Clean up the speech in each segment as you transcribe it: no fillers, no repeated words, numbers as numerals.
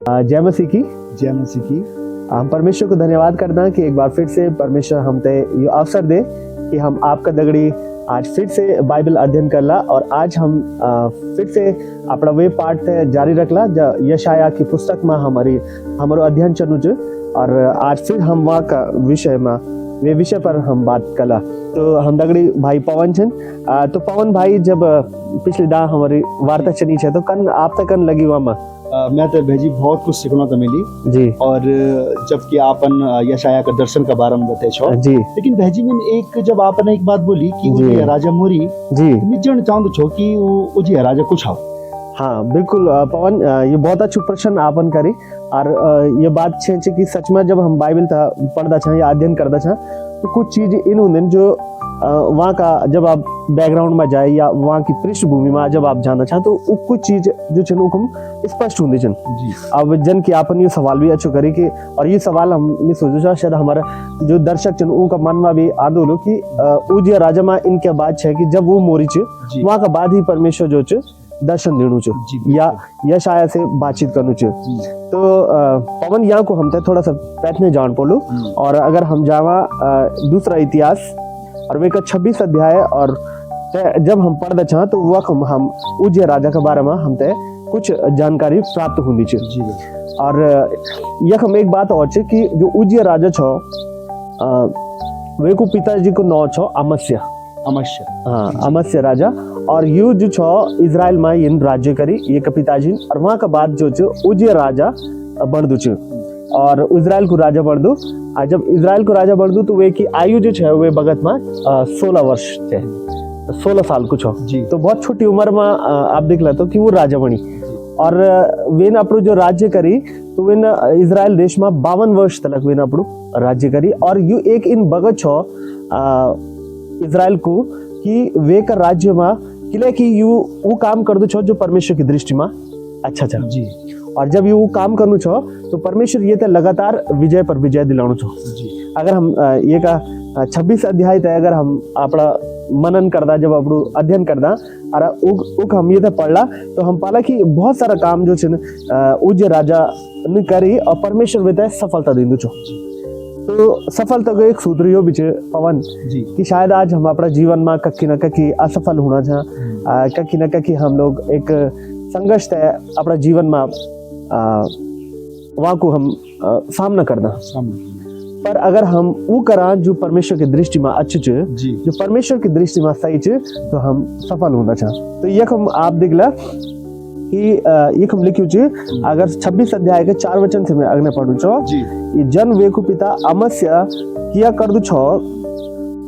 जय मसीह की। जय मसीह की। हम परमेश्वर को धन्यवाद करना कि एक बार फिर से परमेश्वर हमते ये अवसर दे कि हम आपका दगड़ी आज फिर से बाइबल अध्ययन करला और आज हम फिर से अपना वे पाठ जारी रखला यशाया की पुस्तक में हमारो अध्ययन चलू छ और आज फिर हम वहाँ का वे विषय पर हम बात कला। तो हम दगड़ी भाई पवन छन। तो पवन भाई जब पिछली दा हमारी वार्ता चली है तो कन आप तक कन लगी वहाँ मैं तो भेजी बहुत कुछ सीखना तो मिली जी। और जबकि आपन यशाया का दर्शन का बारे में बताए छो जी, लेकिन भेजी में एक जब आपने एक बात बोली कि वो जी। ये राजा मोरी जी मैं जानना चाहूँ छो कि वो जी राजा कुछ हो। हाँ बिल्कुल पवन, ये बहुत अच्छा प्रश्न आपन करी और ये बात छे कि सच में जब हम बाइबल था पढ़ता छा या अध्ययन करता छा तो कुछ चीज इन होंगे जो वहाँ का जब आप बैकग्राउंड में जाए या वहाँ की पृष्ठभूमि में जब आप जानना चाहें तो कुछ चीज जो छन उकम स्पष्ट होंगे छन जी। अब जन की आपन ये सवाल भी अच्छो करी कि और ये सवाल हम सोचो छा शायद हमारा जो दर्शक छन उनका मन में भी आदो लो कि उजिया राजा में इनके बाद है कि जब वो मोरी छ जी। वहाँ का बाद ही परमेश्वर जो छ दर्शन देनु छ जी। या यशाया से बातचीत करनु छ। तो पवन यहाँ को हम थोड़ा सा पैथने जान पड़ो और अगर हम जावा दूसरा इतिहास और वे का 26 अध्याय और जब हम पढ़ते चाह तो वह हम उजिया राजा के बारे में हम कुछ जानकारी प्राप्त होनी चाहिए जी। और यह हम एक बात और कि जो उजिया राजा छो वे को पिताजी को नाम छो अमस्या। अमस्या, हाँ अमस्या राजा। और यू जो छो इजराइल में इन राज्य करी ये का पिताजी और वहाँ का बाद जो छो उजिया राजा बढ़ दू और इजराइल को राजा बढ़ दू। जब इजराइल को राजा बढ़ दू तो वे की आयु जो है वे भगत में 16 वर्ष थे, 16 साल कुछ हो जी। तो बहुत छोटी उम्र में आप देख लेते हो कि वो राजा बनी और वे अपनो जो राज्य करी तो वे इजराइल देश में 52 वर्ष तक वे अपनो राज्य करी। और यू एक इन भगत छो इजराइल को कि वे का राज्य में किले की यू वो काम कर दो छो जो परमेश्वर की दृष्टि में अच्छा था जी। और जब ये काम करनु छो तो परमेश्वर ये लगातार विजय पर विजय दिलानु छो जी। अगर हम ये का 26 अध्याय तय अगर हम अपना मनन करदा जब अपनु अध्ययन करदा और उक हम ये पढ़ला तो हम पाला कि बहुत सारा काम जो छन उज्जय राजा ने करी और परमेश्वर वे सफलता दिंदु छो। तो सफलता का एक सूत्र यो भी छे पवन जी कि शायद आज हम अपना जीवन में कक्की न कक्की असफल होना छा, कक्की न कक्की हम लोग एक संघर्ष है अपना जीवन में वहाँ को हम सामना करना। पर अगर हम वो करा जो परमेश्वर की दृष्टि में अच्छे च जी। जो परमेश्वर की दृष्टि में सही च तो हम सफल होना चाह। तो यह हम आप दिखला कि ये हम लिखियो च अगर 26 अध्याय के 4 वचन से मैं अगने पढ़ू छो जी। ये जन वेकु पिता अमस्या किया कर दू छो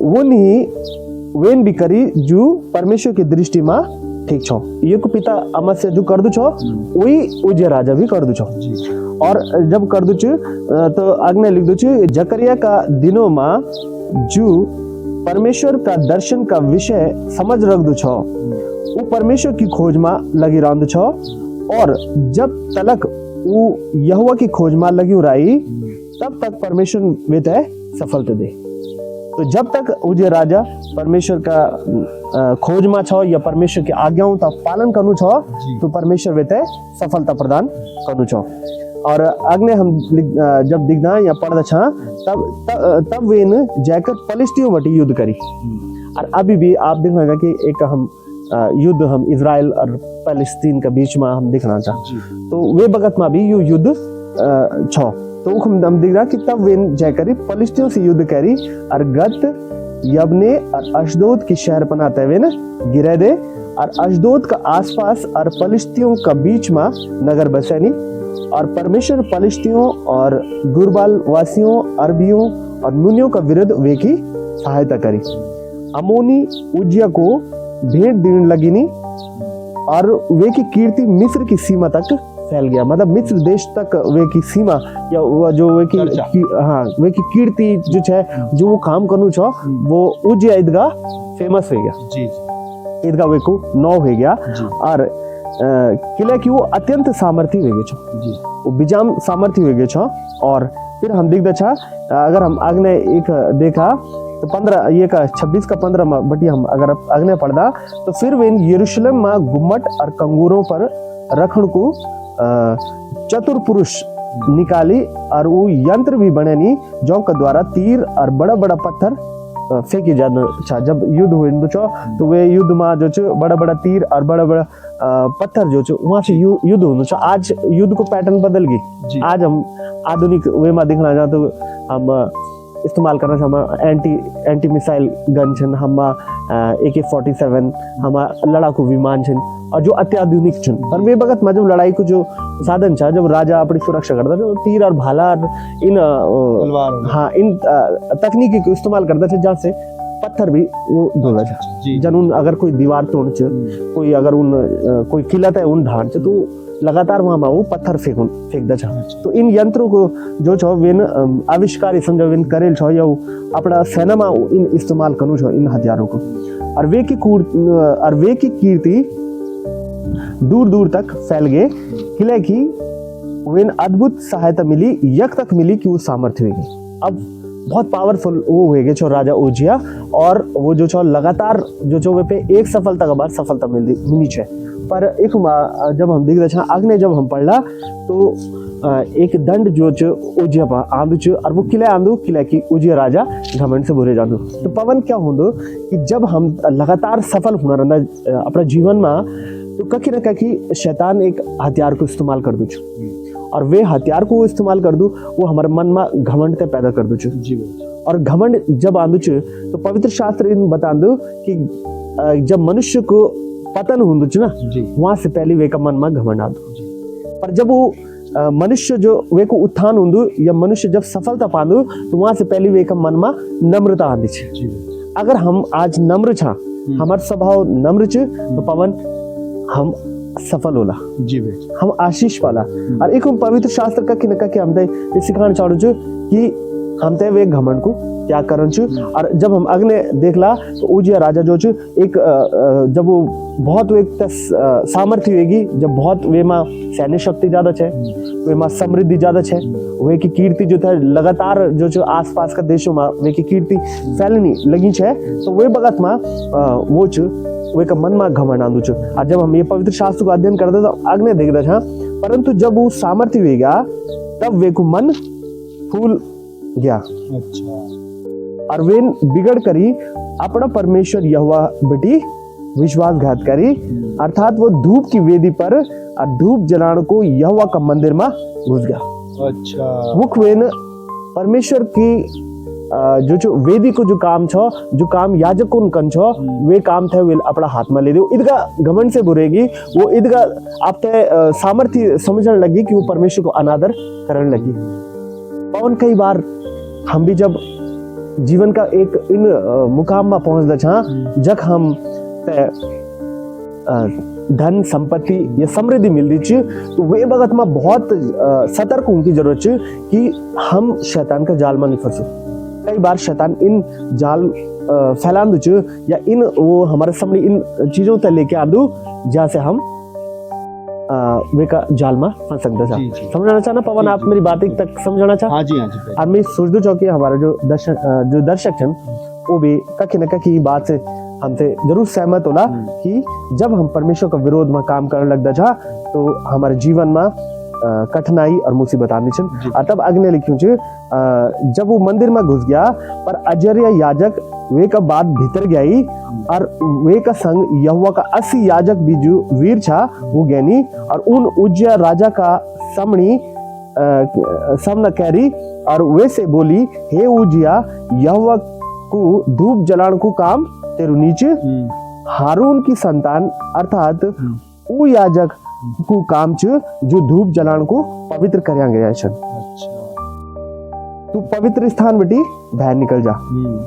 वो नहीं वेन भी करी जो परमेश्वर की दृष्टि में ठीक छो। ये को पिता अमस्या जो कर दू छो वही उजिया राजा भी कर दू छो जी। और जब कर दू तो अग्नि लिख दू जकरिया का दिनों में जो परमेश्वर का दर्शन का विषय समझ रख दू छो वो परमेश्वर की खोज में लगी रह छो और जब तलक वो यहोवा की खोज में लगी रही तब तक परमेश्वर वे तय सफलता दे। तो जब तक उजिया राजा परमेश्वर का खोज में छो या परमेश्वर की आज्ञाओं का पालन करनु छो तो परमेश्वर वे तय सफलता प्रदान करनु छो। और अग्ने हम जब दिखना या पढ़ता छा तब वे जाकर फलिस्तियों बटी युद्ध करी और अभी भी आप देखना कि एक हम युद्ध हम इजराइल और फलस्तीन के बीच में हम दिखना चाह तो वे बगत में भी यू युद्ध छो। तो हम दिख रहा कि तब वे जय करी फलिस्तियों से युद्ध करी और गत यबने और अशदोद की शहर बनाते हुए न गिरे दे और अशदोद का आसपास और फलिस्तियों का बीच में नगर बसैनी और परमेश्वर फलिस्तियों और गुरबाल वासियों अरबियों और मुनियों का विरुद्ध वे की सहायता करी। अमोनी उजिया को भेंट देने लगी नी और वे की कीर्ति मिस्र की सीमा तक फैल गया। मतलब मिस्र देश तक वे की सीमा या जो वे की हाँ वे की कीर्ति जो है जो वो काम करनु छो वो उजिया ईदगाह फेमस हो गया जी। ईदगाह वे को नौ हो गया जी। और किले की वो अत्यंत सामर्थ्य हो गए छो जी। वो बिजाम सामर्थ्य हो गए छो। और फिर हम देख छा अगर हम आगने एक देखा तो 15 ये का 26 का 15 में बटी हम अगर आगने पढ़दा तो फिर वे यरूशलेम में गुम्मट और कंगूरों पर रखण को चतुर पुरुष निकाली और वो यंत्र भी बने नी जो का द्वारा तीर और बड़ा बड़ा पत्थर फेंकी जाना छा। जब युद्ध हुए तो वे युद्ध में जो छ बड़ा बड़ा तीर और बड़ा बड़ा पत्थर जो छ वहाँ से युद्ध होना छ। आज युद्ध को पैटर्न बदल गई। आज हम आधुनिक वे में देखना चाहते तो हम इस्तेमाल करना हम एंटी मिसाइल गन छन, हम AK-47 हम लड़ाकू विमान छन और जो अत्याधुनिक छन। पर वे वक्त में जब लड़ाई को जो साधन था, जब राजा अपनी सुरक्षा करता था, तीर और भाला इन हाँ इन तकनीकी को इस्तेमाल करता था, जहाँ से पत्थर भी वो धोला था। जन उन अगर कोई दीवार तोड़ कोई अगर उन कोई किला है उन ढांच तो लगातार वहां वो पत्थर फेंकदा था। तो इन यंत्रों को जो छो वेन आविष्कार समझो वेन करेल छो या अपना सेना में इन इस्तेमाल करू छो इन हथियारों को। और वे की कीर्ति दूर दूर तक फैल गए किले की वेन अद्भुत सहायता मिली यक तक मिली कि वो सामर्थ्य हुई। अब बहुत पावरफुल वो हुए गए छो राजा ओजिया और वो जो छो लगातार जो छो वे पे एक सफलता के बाद सफलता मिली छे। पर एक जब हम देख रहे आगे जब हम पढ़ला तो एक दंड जो ओजिया पा आंदू छ और वो किले आंदू किले की ओजिया राजा घमंड से भरे जांदू। तो पवन क्या होंदो कि जब हम लगातार सफल होना रहना अपना जीवन में तो कहीं ना कहीं शैतान एक हथियार को इस्तेमाल कर दू छ और वे हथियार को इस्तेमाल कर दू वो हमारे मन में घमंड ते पैदा कर दू छ। और घमंड जब आंदू छ तो पवित्र शास्त्र इन बता दो कि जब मनुष्य को पतन होंदु छ ना वहां से पहले वे का मन में घमंड आंदू। पर जब वो मनुष्य जो वे को उत्थान होंदु या मनुष्य जब सफलता पांदु तो वहां से पहले वे का मन में नम्रता आंदी छ। अगर हम आज नम्र छा हमारा स्वभाव नम्र छ तो पवन हम सफल होला हम आशीष पाला। और एक पवित्र शास्त्र का किनका कि हम सिखाना चाहूँ छ कि हम ते वे घमंड को त्याग करन छ। और जब हम अगले देखला तो ओजिया राजा जो छ एक जब वो बहुत एक सामर्थ्य होगी, जब बहुत वे में सैन्य शक्ति ज्यादा छे, वे में समृद्धि ज्यादा छे, वे की कीर्ति जो था लगातार जो छ आसपास का देशों में वे की कीर्ति फैलनी लगी छे। तो वे बगत में वो छ वे का मन में घमंड आंदू छ। और जब हम ये पवित्र शास्त्र को अध्ययन करते तो अगले देख रहे थे परंतु जब वो सामर्थ्य हुएगा तब वे को मन फूल गया। अच्छा। और वे बिगड़ करी अपना परमेश्वर यहोवा बेटी विश्वासघात करी, अर्थात वो धूप की वेदी पर और धूप जलाने को यहोवा का मंदिर में घुस गया। अच्छा। मुख वेन परमेश्वर की जो वेदी को जो काम छो जो काम याजक को कन छो वे काम थे वे अपना हाथ में ले दो। इदका घमंड से बुरेगी वो इदका आप ते सामर्थ्य समझने लगी कि वो परमेश्वर को अनादर करने लगी। पवन कई बार हम भी जब जीवन का एक इन मुकाम में पहुंचदा छा जब हम धन संपत्ति या समृद्धि मिलती छ तो वे वक्त में बहुत सतर्क होने की जरूरत है कि हम शैतान का जाल में नहीं फंसो। कई बार शैतान इन जाल फैलांदू छ या इन वो हमारे सामने इन चीजों तक लेके आंदू जहाँ से हम वे का जाल में फंस सकते था। समझना चाहना पवन आप मेरी बात तक समझना चाह। हाँ जी और मैं सोच दू कि हमारे जो दर्शक छन वो भी कहीं न कहीं बात से हमसे जरूर सहमत होला कि जब हम परमेश्वर का विरोध में काम करने लगता था तो हमारे जीवन में कठिनाई और मुसीबत आनी छन। और तब अग्नि लिखियो छ जब वो मंदिर में घुस गया पर अजर्या याजक वे का बात भीतर गई और वे का संग यहोवा का 80 याजक भी जो वीर छा वो गैनी और उन उज्जिया राजा का सामना करी और वे से बोली हे उज्जिया यहोवा को धूप जलाने को काम तेरू नीचे हारून की संतान अर्थात वो याजक को काम छ जो धूप जलाने को पवित्र करया गया छन। तू पवित्र स्थान बेटी बाहर निकल जा,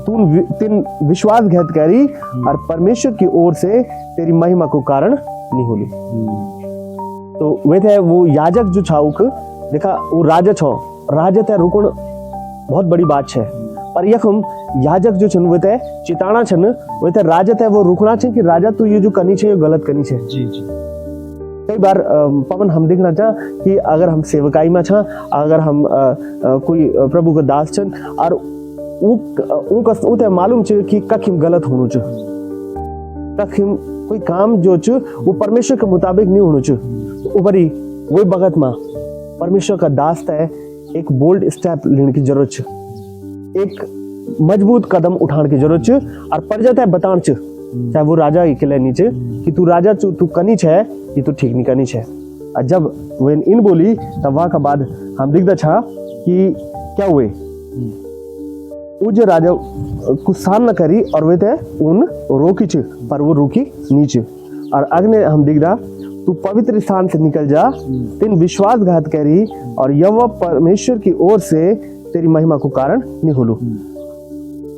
तू तीन विश्वासघात करी और परमेश्वर की ओर से तेरी महिमा को कारण नहीं होली। तो वे थे वो याजक जो छाउक देखा वो राजा छो राजा थे रुकण बहुत बड़ी बात है। पर यखम याजक जो छन वे थे चिताना छन वे थे राजा थे वो रुकना छे कि राजा तू ये जो करनी छे ये गलत करनी छे। जी जी। कई बार पवन हम देखना चाह कि अगर हम सेवकाई में छा अगर हम कोई प्रभु का दास छन और उनका मालूम छ कि कखिम गलत होनु छ कखिम कोई काम जो छ वो परमेश्वर के मुताबिक नहीं होनु छ ऊपरी वही बगत में परमेश्वर का दास है एक बोल्ड स्टेप लेने की जरूरत छ, एक मजबूत कदम उठाने की जरूरत छ और प्रजा तय बतान छ, चाहे वो राजा ही के नीचे कि तू राजा तू कनी है कि तू ठीक नहीं कनी है। और जब वो इन बोली तब वहां का बाद हम दिखता छा कि क्या हुए वो जो राजा कुछ साल न करी और वे थे उन रोकी छ, पर वो रुकी नीचे और अग्नि हम दिख रहा तू पवित्र स्थान से निकल जा, तीन विश्वासघात करी और यहोवा परमेश्वर की ओर से तेरी महिमा को कारण नहीं होलू।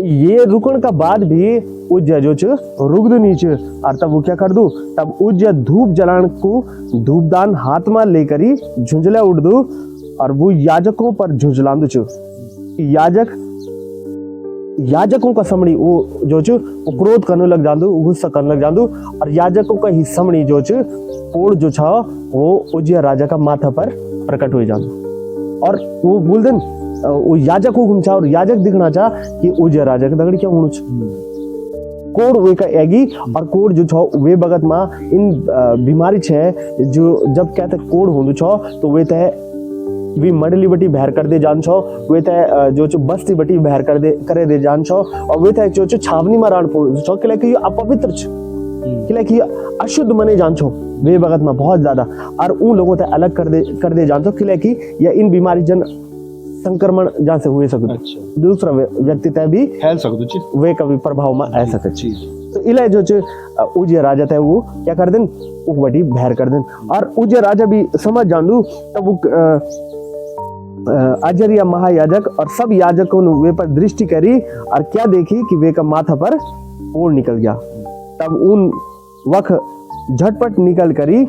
ये रुकन का बाद भी उज्जा जो च रुक दो नीचे और तब वो क्या कर दू, तब उज्जा धूप जलान को धूपदान हाथ में लेकर ही झुंझला उड़ दू और वो याजकों पर झुंझला दू च। याजकों का समणी वो जो च वो क्रोध करने लग जादू, गुस्सा करने लग जादू और याजकों का ही समणी जो च कोड़ जो छा वो उज्जिया राजा का माथा पर प्रकट हो जादू और वो बोल देन वो याजक को घुमचा और याजक दिखना चाह कि उज्जिया राजा के दगड़ी क्या होना छ कोड़ वे का एगी और कोड़ जो छो वे बगत मा इन बीमारी छे जो जब कहते कोड़ होंदु छो तो वे तय वी मंडली बटी बहर कर दे जान छो, वे तय जो च बस्ती बटी बहर कर दे करे दे जान छो और वे तय जो च छावनी में रान पो छो के लिए अपवित्र छ, के लिए अशुद्ध मने जान छो वे बगत में बहुत ज्यादा और उन लोगों तय अलग कर दे जान छो के लिए या इन बीमारी जन संक्रमण जहाँ से हुए सकते अच्छा। दूसरा व्यक्ति तय भी फैल सकते वे कभी प्रभाव में आ सकते। तो इलाय जो उज्जिया राजा था वो क्या कर देन वो बड़ी बहर कर देन और उज्जिया राजा भी समझ जानू तब वो अजरिया महायाजक और सब याजकों ने वे पर दृष्टि करी और क्या देखी कि वे का माथा पर कोड़ निकल गया। तब उन वक्त झटपट निकल करी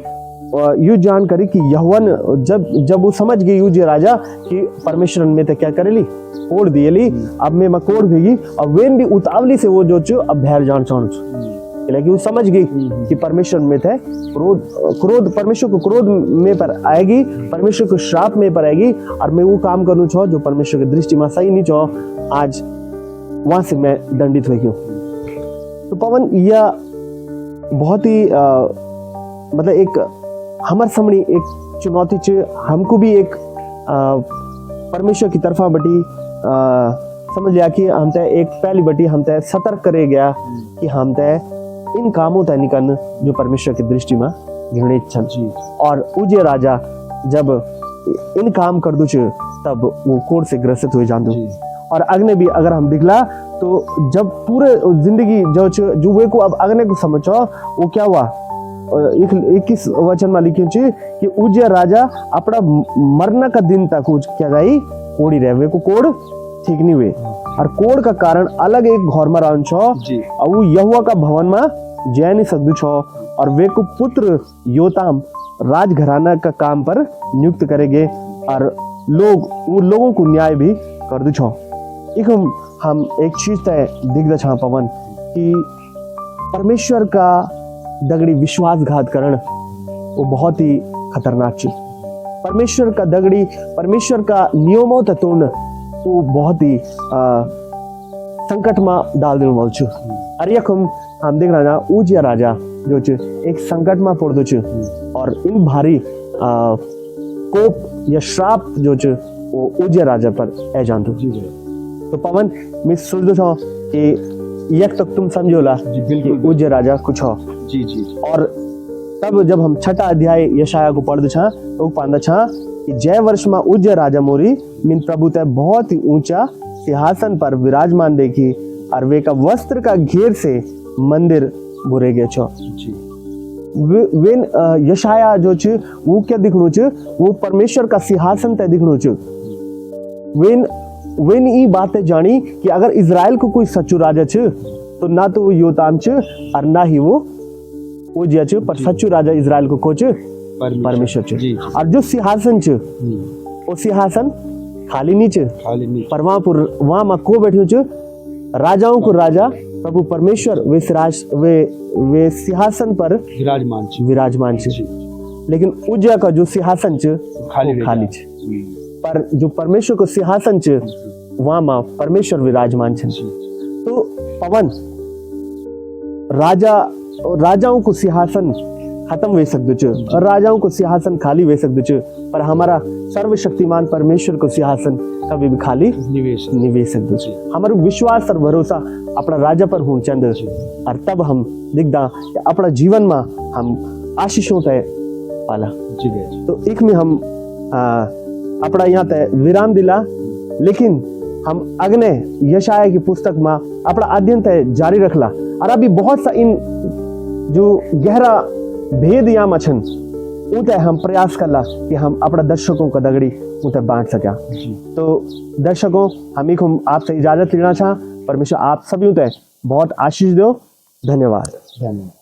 यू जान करी कि यहोवन जब वो समझ गई उज्जिया राजा कि परमेश्वर में तो क्या करेली कोड़ दिएली अब मैं कोड़ भेगी और वेन भी उतावली से वो जो चो अब बहर जान चाहूँ लेकिन वो समझ गई कि परमेश्वर में थे क्रोध परमेश्वर को क्रोध में पर आएगी, परमेश्वर को श्राप में पर आएगी और मैं वो काम करूँ छो जो परमेश्वर की दृष्टि में सही नहीं छो, आज वहां से मैं दंडित हुई हूँ। तो पवन यह बहुत ही मतलब एक हमारे सामने एक चुनौती च हमको भी एक परमेश्वर की तरफा बटी समझ लिया कि हम तय एक पहली बटी हम तय सतर्क करे गया कि हम तय इन कामों तय निकन जो परमेश्वर की दृष्टि में घृणित छन और उज्जिया राजा जब इन काम कर दू तब वो कोड़ से ग्रसित हो जान दू और अग्नि भी अगर हम दिखला तो जब पूरे जिंदगी जो वे को अब अग्नि को समझो वो क्या हुआ 21 वचन में लिखे कि उज्जिया राजा अपना मरना का दिन तक क्या गई कोड़ी रहे वे को कोड़ ठीक नहीं हुए और कोड़ का कारण अलग एक घर में रहन छो और वो यहोवा का भवन में जय नहीं सकदू छो और वे को पुत्र योताम राजघराना का काम पर नियुक्त करेंगे और लोगों को न्याय भी कर दू छो। एक हम एक चीज तय दिख छा पवन कि परमेश्वर का दगड़ी विश्वासघात करण वो बहुत ही खतरनाक चीज, परमेश्वर का दगड़ी परमेश्वर का नियमों तोड़ना वो बहुत ही संकट में डाल देने वाल छु। अरे हम देख रहा उज्जिया राजा जो एक संकट में पड़ दो और इन भारी कोप या श्राप जो वो उज्जिया राजा पर है जान दो। तो पवन मैं सोच दो कि यक तक तुम समझोला कि उज्जिया राजा कुछ हो जी और तब जब हम छठा अध्याय यशाया को पढ़ छा तो पांदा छा कि जय वर्ष में उज्जिया राजा मोरी मिन प्रभु तय बहुत ही ऊंचा सिंहासन पर विराजमान देखी और वे का वस्त्र का घेर से मंदिर बुरे गए छो। वेन यशाया जो छ वो क्या दिखणु छ वो परमेश्वर का सिंहासन तय दिखणु छ। वेन ई बातें जानी कि अगर इजराइल को कोई सच्चू राजा छ तो ना तो वो योताम छ और ना ही वो उज्जिया छ, पर सच्चू राजा इजराइल को खोच परमेश्वर छ। और जो सिंहासन छ वो सिंहासन खाली नहीं छ, पर वहां में को बैठो छ राजाओं को राजा प्रभु परमेश्वर वे सिंहासन पर विराजमान छ। लेकिन उज्जिया का जो सिंहासन छ खाली छ, पर जो परमेश्वर को सिंहासन छ वहां में परमेश्वर विराजमान छ। तो पवन राजाओं को सिंहासन खत्म वे सकदो च और राजाओं को सिंहासन खाली वे सकदो च, पर हमारा सर्वशक्तिमान परमेश्वर को सिंहासन कभी भी खाली निवेश नहीं वे सकदो च। हमारो विश्वास और भरोसा अपना राजा पर होना चंद, और तब हम दिखदा कि अपना जीवन में हम आशीषों तय पाला। जी भैया जी। तो एक में हम अपना यहाँ तय विराम दिला, लेकिन हम अगले यशाया की पुस्तक में अपना अध्ययन तय जारी रखला, और अभी बहुत सा इन जो गहरा भेद यहाँ मछन उते हम प्रयास करला कि हम अपना दर्शकों का दगड़ी उते बांट सका। तो दर्शकों, हम ही को आपसे इजाजत लेना चाह, परमेश्वर आप सभी उते बहुत आशीष दो। धन्यवाद। धन्यवाद।